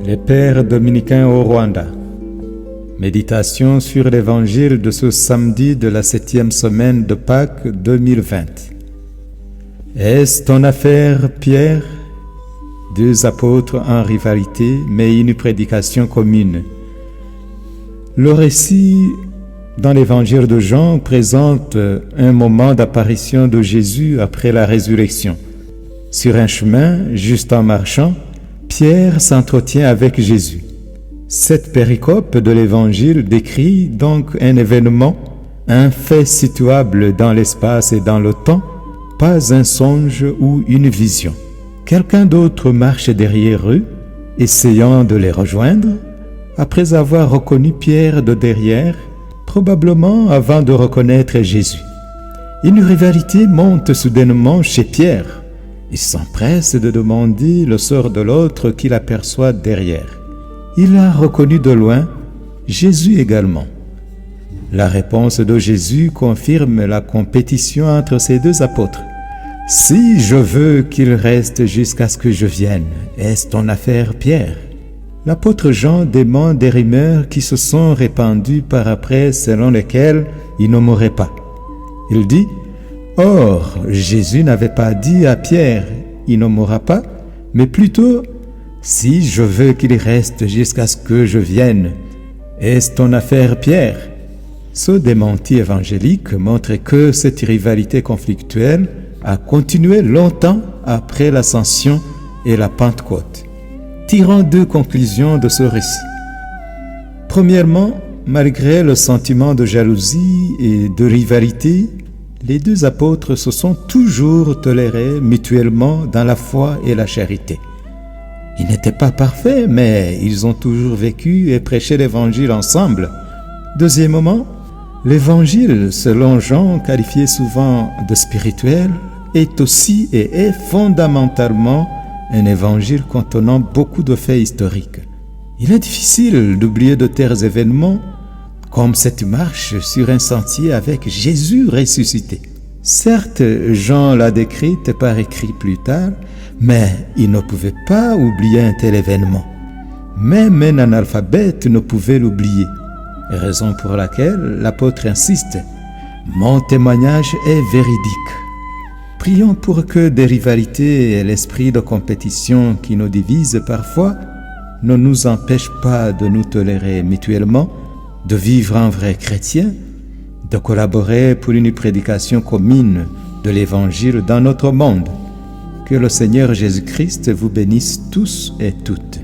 Les Pères dominicains au Rwanda. Méditation sur l'évangile de ce samedi de la 7e semaine de Pâques 2020. Est-ce ton affaire, Pierre? Deux apôtres en rivalité, mais une prédication commune. Le récit dans l'évangile de Jean présente un moment d'apparition de Jésus après la résurrection. Sur un chemin, juste en marchant, Pierre s'entretient avec Jésus. Cette péricope de l'Évangile décrit donc un événement, un fait situable dans l'espace et dans le temps, pas un songe ou une vision. Quelqu'un d'autre marche derrière eux, essayant de les rejoindre, après avoir reconnu Pierre de derrière, probablement avant de reconnaître Jésus. Une rivalité monte soudainement chez Pierre. Il s'empresse de demander le sort de l'autre qu'il aperçoit derrière. Il a reconnu de loin Jésus également. La réponse de Jésus confirme la compétition entre ces deux apôtres. « Si je veux qu'il reste jusqu'à ce que je vienne, est-ce ton affaire, Pierre ?» L'apôtre Jean dément des rumeurs qui se sont répandues par après selon lesquelles il ne mourrait pas. Il dit: Or, Jésus n'avait pas dit à Pierre « Il ne mourra pas », mais plutôt « Si je veux qu'il reste jusqu'à ce que je vienne, est-ce ton affaire, Pierre ?» Ce démenti évangélique montre que cette rivalité conflictuelle a continué longtemps après l'ascension et la Pentecôte. Tirons deux conclusions de ce récit. Premièrement, malgré le sentiment de jalousie et de rivalité, les deux apôtres se sont toujours tolérés mutuellement dans la foi et la charité. Ils n'étaient pas parfaits, mais ils ont toujours vécu et prêché l'Évangile ensemble. Deuxièmement, l'Évangile, selon Jean, qualifié souvent de spirituel, est aussi et est fondamentalement un Évangile contenant beaucoup de faits historiques. Il est difficile d'oublier de tels événements, comme cette marche sur un sentier avec Jésus ressuscité. Certes, Jean l'a décrite par écrit plus tard, mais il ne pouvait pas oublier un tel événement. Même un analphabète ne pouvait l'oublier, raison pour laquelle l'apôtre insiste « Mon témoignage est véridique ». Prions pour que des rivalités et l'esprit de compétition qui nous divisent parfois ne nous empêchent pas de nous tolérer mutuellement, de vivre en vrai chrétien, de collaborer pour une prédication commune de l'Évangile dans notre monde. Que le Seigneur Jésus-Christ vous bénisse tous et toutes.